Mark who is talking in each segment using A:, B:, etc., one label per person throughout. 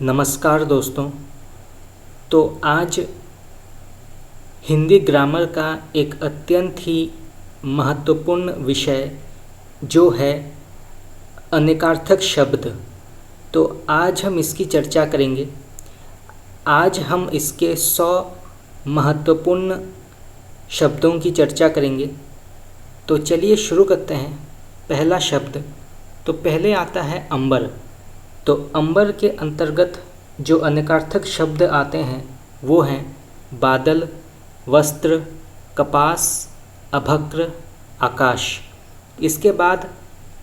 A: नमस्कार दोस्तों। तो आज हिंदी ग्रामर का एक अत्यंत ही महत्वपूर्ण विषय जो है अनेकार्थक शब्द। तो आज हम इसकी चर्चा करेंगे। आज हम इसके 100 महत्वपूर्ण शब्दों की चर्चा करेंगे। तो चलिए शुरू करते हैं। पहला शब्द तो पहले आता है अंबर। तो अंबर के अंतर्गत जो अनेकार्थक शब्द आते हैं वो हैं बादल, वस्त्र, कपास, अभक्र, आकाश। इसके बाद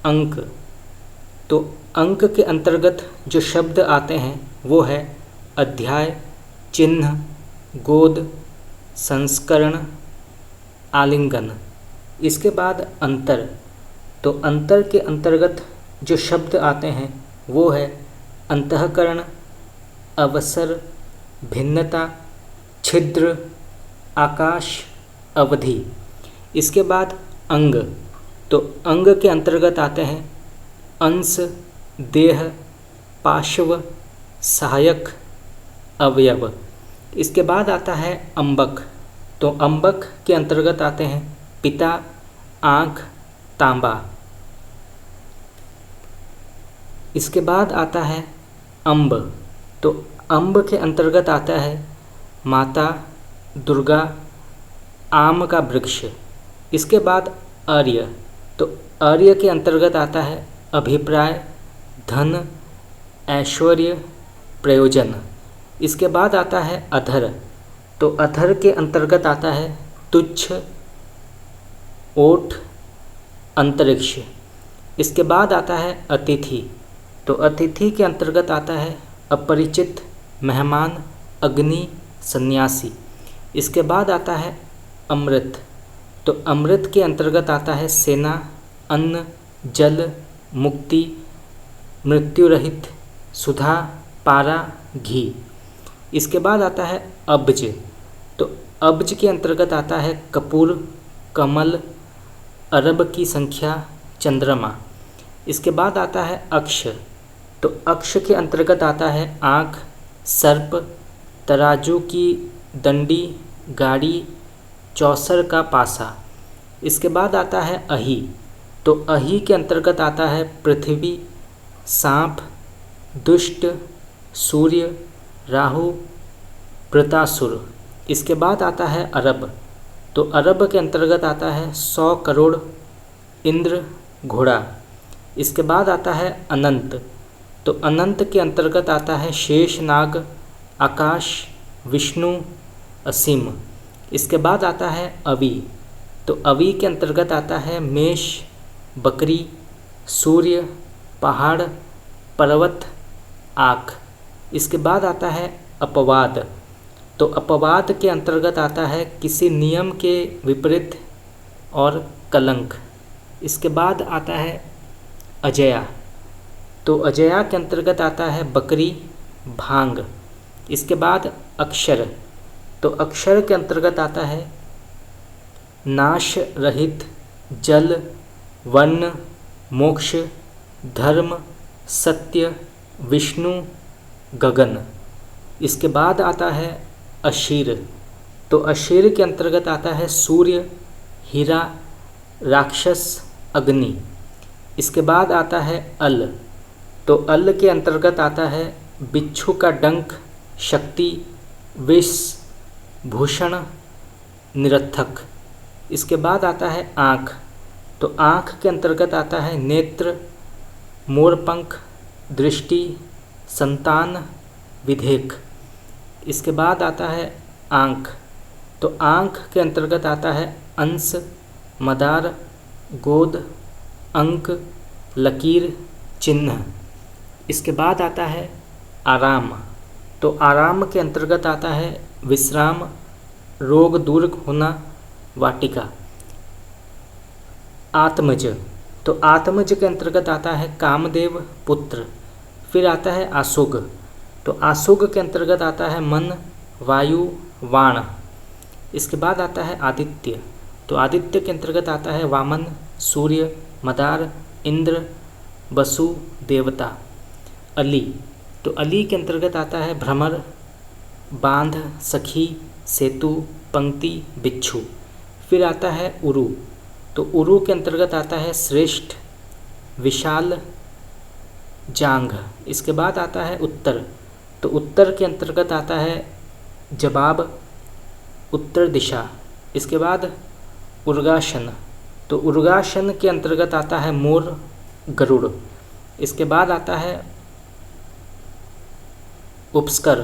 A: अंक। तो अंक के अंतर्गत जो शब्द आते हैं वो है अध्याय, चिन्ह, गोद, संस्करण, आलिंगन। इसके बाद अंतर। तो अंतर के अंतर्गत जो शब्द आते हैं वो है अंतःकरण, अवसर, भिन्नता, छिद्र, आकाश, अवधि। इसके बाद अंग। तो अंग के अंतर्गत आते हैं अंश, देह, पार्श्व, सहायक, अवयव। इसके बाद आता है अंबक। तो अंबक के अंतर्गत आते हैं पिता, आँख, तांबा। इसके बाद आता है अम्ब। तो अम्ब के अंतर्गत आता है माता, दुर्गा, आम का वृक्ष। इसके बाद आर्य। तो आर्य के अंतर्गत आता है अभिप्राय, धन, ऐश्वर्य, प्रयोजन। इसके बाद आता है अधर। तो अधर के अंतर्गत आता है तुच्छ, ओठ, अंतरिक्ष। इसके बाद आता है अतिथि। तो अतिथि के अंतर्गत आता है अपरिचित, मेहमान, अग्नि, सन्यासी। इसके बाद आता है अमृत। तो अमृत के अंतर्गत आता है सेना, अन्न, जल, मुक्ति, मृत्यु रहित, सुधा, पारा, घी। इसके बाद आता है अब्ज। तो अब्ज के अंतर्गत आता है कपूर, कमल, अरब की संख्या, चंद्रमा। इसके बाद आता है अक्ष। तो अक्ष के अंतर्गत आता है आँख, सर्प, तराजू की दंडी, गाड़ी, चौसर का पासा। इसके बाद आता है अही। तो अही के अंतर्गत आता है पृथ्वी, सांप, दुष्ट, सूर्य, राहु, वृतासुर। इसके बाद आता है अरब। तो अरब के अंतर्गत आता है 100 करोड़, इंद्र, घोड़ा। इसके बाद आता है अनंत। तो अनंत के अंतर्गत आता है शेष नाग, आकाश, विष्णु, असीम। इसके बाद आता है अवि। तो अवि के अंतर्गत आता है मेष, बकरी, सूर्य, पहाड़, पर्वत, आँख। इसके बाद आता है अपवाद। तो अपवाद के अंतर्गत आता है किसी नियम के विपरीत और कलंक। इसके बाद आता है अजया। तो अजया के अंतर्गत आता है बकरी, भांग। इसके बाद अक्षर। तो अक्षर के अंतर्गत आता है नाश रहित, जल, वर्ण, मोक्ष, धर्म, सत्य, विष्णु, गगन। इसके बाद आता है अशीर। तो अशीर के अंतर्गत आता है सूर्य, हीरा, राक्षस, अग्नि। इसके बाद आता है अल। तो अल के अंतर्गत आता है बिच्छू का डंक, शक्ति, विष, भूषण, निरर्थक। इसके बाद आता है आँख। तो आँख के अंतर्गत आता है नेत्र, मोरपंख, दृष्टि, संतान, विधेक। इसके बाद आता है आँख। तो आँख के अंतर्गत आता है अंश, मदार, गोद, अंक, लकीर, चिन्ह। इसके बाद आता है आराम। तो आराम के अंतर्गत आता है विश्राम, रोग दूर होना, वाटिका। आत्मज। तो आत्मज के अंतर्गत आता है कामदेव, पुत्र। फिर आता है आसुग। तो आसुग के अंतर्गत आता है मन, वायु, वाण। इसके बाद आता है आदित्य। तो आदित्य के अंतर्गत आता है वामन, सूर्य, मदार, इंद्र, वसु, देवता। अली। तो अली के अंतर्गत आता है भ्रमर, बांध, सखी, सेतु, पंक्ति, बिच्छू। फिर आता है उरु, तो उरु के अंतर्गत आता है श्रेष्ठ, विशाल, जांघ। इसके बाद आता है उत्तर, तो उत्तर के अंतर्गत आता है जवाब, उत्तर दिशा। इसके बाद उर्गासन, तो उर्गासन के अंतर्गत आता है मोर, गरुड़। इसके बाद आता है उपस्कर,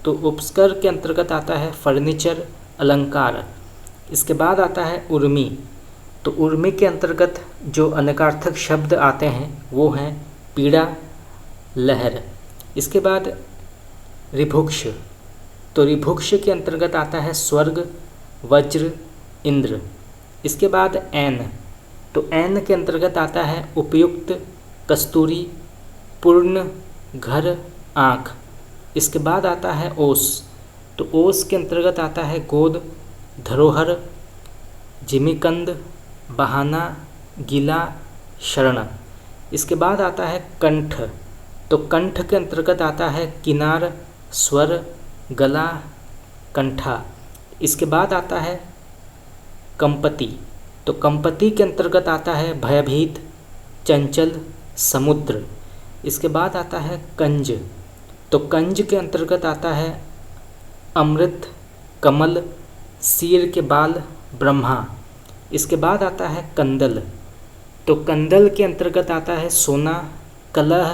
A: तो उपस्कर के अंतर्गत आता है फर्नीचर, अलंकार। इसके बाद आता है उर्मी, तो उर्मी के अंतर्गत जो अनेकार्थक शब्द आते हैं वो हैं पीड़ा, लहर। इसके बाद ऋभुक्ष, तो ऋभुक्ष के अंतर्गत आता है स्वर्ग, वज्र, इंद्र। इसके बाद ऐन, तो ऐन के अंतर्गत आता है उपयुक्त, कस्तूरी, पूर्ण, घर, आँख। इसके बाद आता है ओस, तो ओस के अंतर्गत आता है गोद, धरोहर, जिमीकंद, बहाना, गीला, शरण। इसके बाद आता है कंठ, तो कंठ के अंतर्गत आता है किनार, स्वर, गला, कंठा। इसके बाद आता है कंपति, तो कंपति के अंतर्गत आता है भयभीत, चंचल, समुद्र। इसके बाद आता है कंज, तो कंज के अंतर्गत आता है अमृत, कमल, सिर के बाल, ब्रह्मा। इसके बाद आता है कंदल, तो कंदल के अंतर्गत आता है सोना, कलह,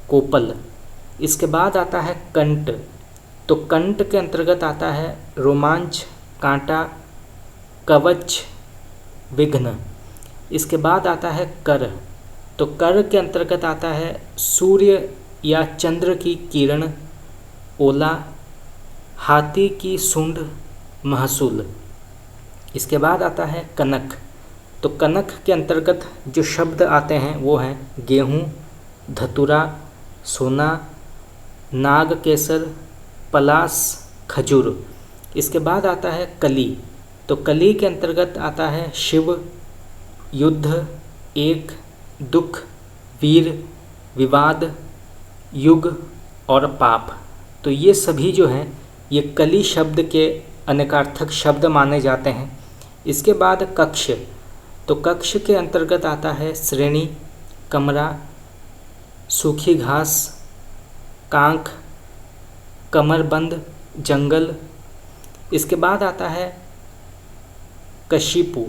A: कोपल। इसके बाद आता है कंट, तो कंट के अंतर्गत आता है रोमांच, कांटा, कवच, विघ्न। इसके बाद आता है कर, तो कर के अंतर्गत आता है सूर्य या चंद्र की किरण, ओला, हाथी की सूंड, महसूल। इसके बाद आता है कनक, तो कनक के अंतर्गत जो शब्द आते हैं वो हैं गेहूँ, धतुरा, सोना, नाग केसर, पलास, खजूर। इसके बाद आता है कली, तो कली के अंतर्गत आता है शिव, युद्ध, एक, दुख, वीर, विवाद, युग और पाप। तो ये सभी जो हैं ये कली शब्द के अनेकार्थक शब्द माने जाते हैं। इसके बाद कक्ष, तो कक्ष के अंतर्गत आता है श्रेणी, कमरा, सूखी घास, कांख, कमरबंद, जंगल। इसके बाद आता है कशीपु,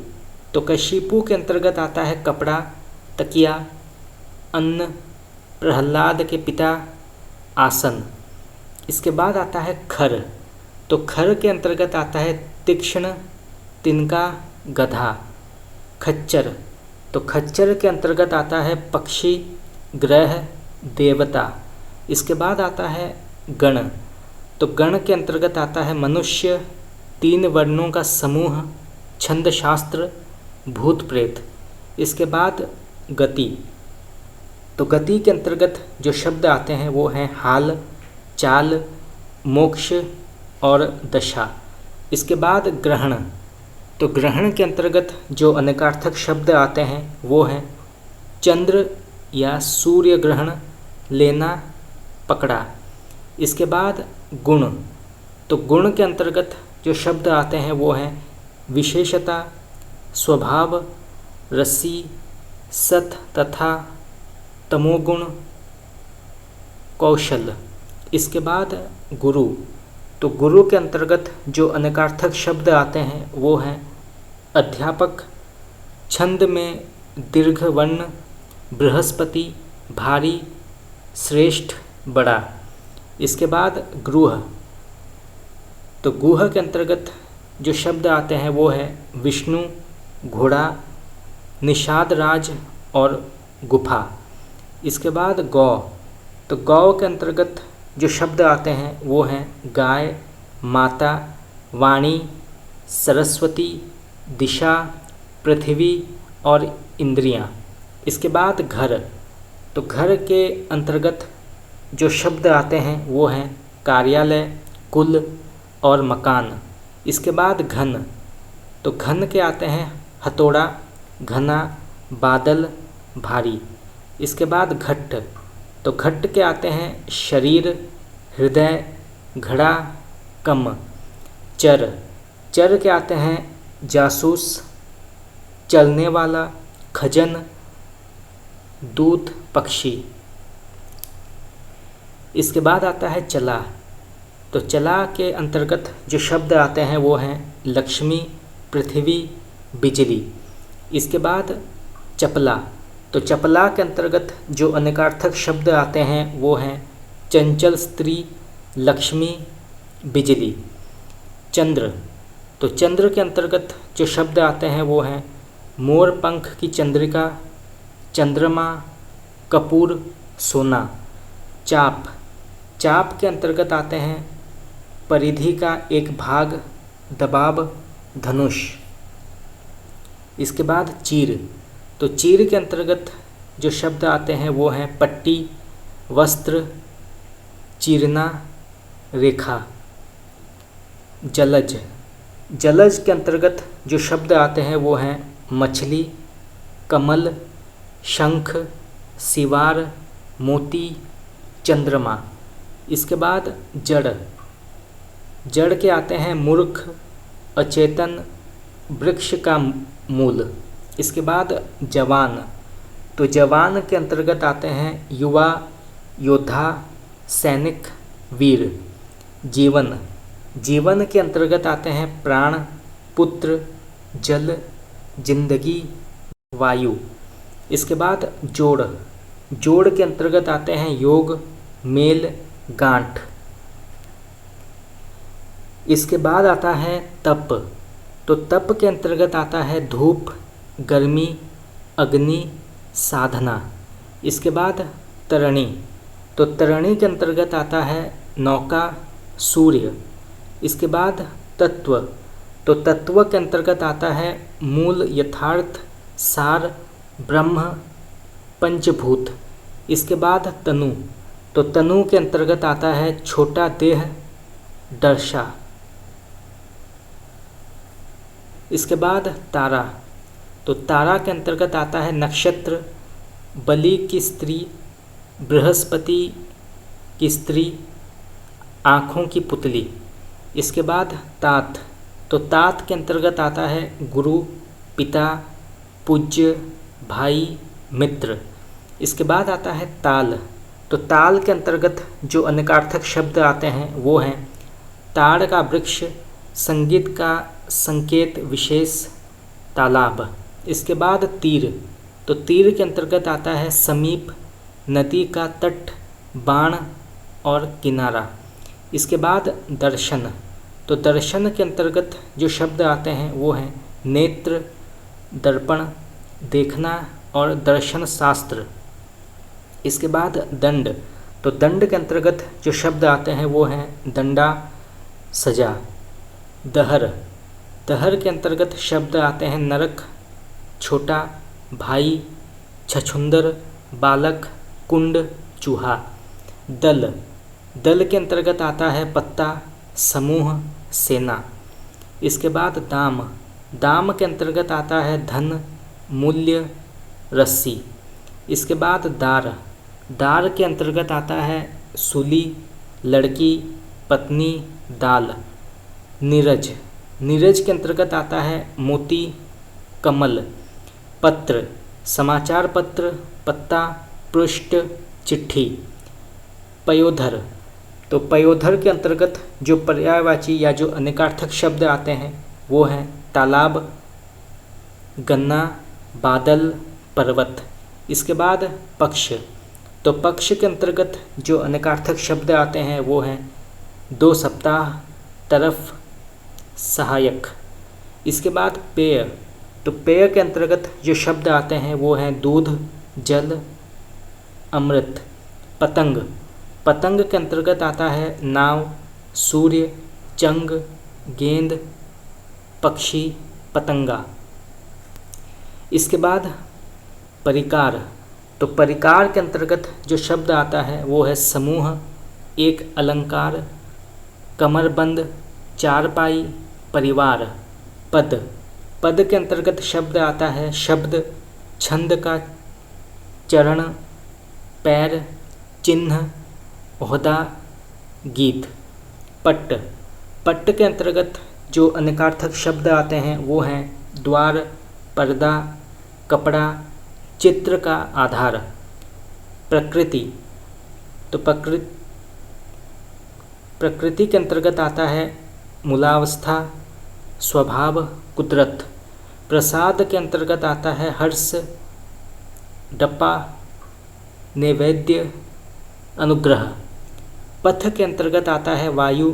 A: तो कशीपु के अंतर्गत आता है कपड़ा, तकिया, अन्न, प्रहलाद के पिता, आसन। इसके बाद आता है खर, तो खर के अंतर्गत आता है तीक्ष्ण, तिनका, गधा, खच्चर, तो खच्चर के अंतर्गत आता है पक्षी, ग्रह, देवता। इसके बाद आता है गण, तो गण के अंतर्गत आता है मनुष्य, 3 वर्णों का समूह, छंद शास्त्र, भूत प्रेत। इसके बाद गति, तो गति के अंतर्गत जो शब्द आते हैं वो हैं हाल, चाल, मोक्ष और दशा। इसके बाद ग्रहण, तो ग्रहण के अंतर्गत जो अनेकार्थक शब्द आते हैं वो हैं चंद्र या सूर्य ग्रहण, लेना, पकड़ा। इसके बाद गुण, तो गुण के अंतर्गत जो शब्द आते हैं वो हैं विशेषता, स्वभाव, रसी, सत तथा तमोगुण, कौशल। इसके बाद गुरु, तो गुरु के अंतर्गत जो अनेकार्थक शब्द आते हैं वो हैं अध्यापक, छंद में दीर्घ वर्ण, बृहस्पति, भारी, श्रेष्ठ, बड़ा। इसके बाद गृह, तो गुह के अंतर्गत जो शब्द आते हैं वो है विष्णु, घोड़ा, निषाद राज और गुफा। इसके बाद गौ, तो गौ के अंतर्गत जो शब्द आते हैं वो हैं गाय, माता, वाणी, सरस्वती, दिशा, पृथ्वी और इंद्रियां। इसके बाद घर, तो घर के अंतर्गत जो शब्द आते हैं वो हैं कार्यालय, कुल और मकान। इसके बाद घन, तो घन के आते हैं हथौड़ा, घना, बादल, भारी। इसके बाद घट्ट, तो घट के आते हैं शरीर, हृदय, घड़ा, कम। चर, चर के आते हैं जासूस, चलने वाला, खजन, दूत, पक्षी। इसके बाद आता है चला। तो चला के अंतर्गत जो शब्द आते हैं वो हैं लक्ष्मी, पृथ्वी, बिजली। इसके बाद चपला। तो चपला के अंतर्गत जो अनेकार्थक शब्द आते हैं वो हैं चंचल स्त्री, लक्ष्मी, बिजली। चंद्र। तो चंद्र के अंतर्गत जो शब्द आते हैं वो हैं मोर पंख की चंद्रिका, चंद्रमा, कपूर, सोना। चाप। चाप के अंतर्गत आते हैं परिधि का एक भाग, दबाव, धनुष। इसके बाद चीर। तो चीर के अंतर्गत जो शब्द आते हैं वो हैं पट्टी, वस्त्र, चीरना, रेखा। जलज। जलज के अंतर्गत जो शब्द आते हैं वो हैं मछली, कमल, शंख, सिवार, मोती, चंद्रमा। इसके बाद जड़। जड़ के आते हैं मूर्ख, अचेतन, वृक्ष का मूल। इसके बाद जवान। तो जवान के अंतर्गत आते हैं युवा, योद्धा, सैनिक, वीर। जीवन। जीवन के अंतर्गत आते हैं प्राण, पुत्र, जल, जिंदगी, वायु। इसके बाद जोड़। जोड़ के अंतर्गत आते हैं योग, मेल, गांठ। इसके बाद आता है तप। तो तप के अंतर्गत आता है धूप, गर्मी, अग्नि, साधना। इसके बाद तरणी। तो तरणी के अंतर्गत आता है नौका, सूर्य। इसके बाद तत्व। तो तत्व के अंतर्गत आता है मूल, यथार्थ, सार, ब्रह्म, पंचभूत। इसके बाद तनु। तो तनु के अंतर्गत आता है छोटा देह, दर्शा। इसके बाद तारा। तो तारा के अंतर्गत आता है नक्षत्र, बलि की स्त्री, बृहस्पति की स्त्री, आँखों की पुतली। इसके बाद तात। तो तात के अंतर्गत आता है गुरु, पिता, पूज्य, भाई, मित्र। इसके बाद आता है ताल। तो ताल के अंतर्गत जो अनेकार्थक शब्द आते हैं वो हैं ताड़ का वृक्ष, संगीत का संकेत विशेष, तालाब। इसके बाद तीर। तो तीर के अंतर्गत आता है समीप, नदी का तट, बाण और किनारा। इसके बाद दर्शन। तो दर्शन के अंतर्गत जो शब्द आते हैं वो हैं नेत्र, दर्पण, देखना और दर्शन शास्त्र। इसके बाद दंड। तो दंड के अंतर्गत जो शब्द आते हैं वो हैं दंडा, सजा। दहर। दहर के अंतर्गत शब्द आते हैं नरक, छोटा, भाई, छछुंदर, बालक, कुंड, चूहा। दल। दल के अंतर्गत आता है पत्ता, समूह, सेना। इसके बाद दाम। दाम के अंतर्गत आता है धन, मूल्य, रस्सी। इसके बाद दार। दार के अंतर्गत आता है सूली, लड़की, पत्नी, दाल। नीरज। नीरज के अंतर्गत आता है मोती, कमल। पत्र। समाचार पत्र, पत्ता, पृष्ठ, चिट्ठी। पयोधर। तो पयोधर के अंतर्गत जो पर्यायवाची या जो अनेकार्थक शब्द आते हैं वो हैं तालाब, गन्ना, बादल, पर्वत। इसके बाद पक्ष। तो पक्ष के अंतर्गत जो अनेकार्थक शब्द आते हैं वो हैं 2 सप्ताह, तरफ, सहायक। इसके बाद पेय। तो पेय के अंतर्गत जो शब्द आते हैं वो हैं दूध, जल, अमृत। पतंग। पतंग के अंतर्गत आता है नाव, सूर्य, चंग, गेंद, पक्षी, पतंगा। इसके बाद परिकार। तो परिकार के अंतर्गत जो शब्द आता है वो है समूह, एक अलंकार, कमरबंद, चारपाई, परिवार। पद। पद के अंतर्गत शब्द आता है शब्द, छंद का चरण, पैर, चिन्ह, ओहदा, गीत। पट्ट। पट्ट के अंतर्गत जो अनेकार्थक शब्द आते हैं वो हैं द्वार, पर्दा, कपड़ा, चित्र का आधार। प्रकृति। तो प्रकृति के अंतर्गत आता है मूलावस्था, स्वभाव, कुदरत। प्रसाद के अंतर्गत आता है हर्ष, डपा, नैवेद्य, अनुग्रह। पथ के अंतर्गत आता है वायु,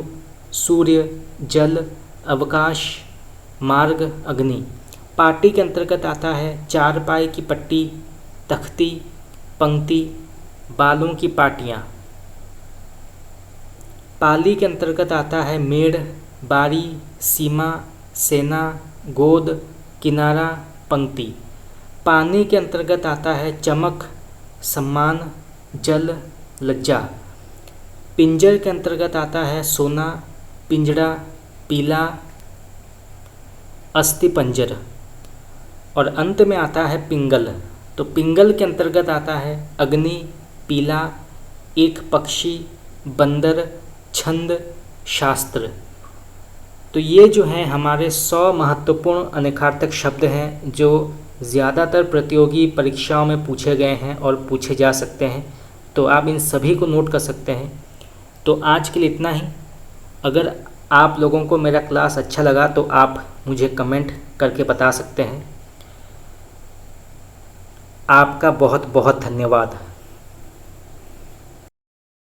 A: सूर्य, जल, अवकाश, मार्ग, अग्नि। पाटी के अंतर्गत आता है चारपाई की पट्टी, तख्ती, पंक्ति, बालों की पाटियाँ। पाली के अंतर्गत आता है मेड़, बारी, सीमा, सेना, गोद, किनारा, पंक्ति। पानी के अंतर्गत आता है चमक, सम्मान, जल, लज्जा। पिंजर के अंतर्गत आता है सोना, पिंजड़ा, पीला, अस्थिपंजर। और अंत में आता है पिंगल। तो पिंगल के अंतर्गत आता है अग्नि, पीला, एक पक्षी, बंदर, छंद, शास्त्र। तो ये जो हैं हमारे 100 महत्वपूर्ण अनेकार्थक शब्द हैं जो ज़्यादातर प्रतियोगी परीक्षाओं में पूछे गए हैं और पूछे जा सकते हैं। तो आप इन सभी को नोट कर सकते हैं। तो आज के लिए इतना ही। अगर आप लोगों को मेरा क्लास अच्छा लगा तो आप मुझे कमेंट करके बता सकते हैं। आपका बहुत बहुत धन्यवाद।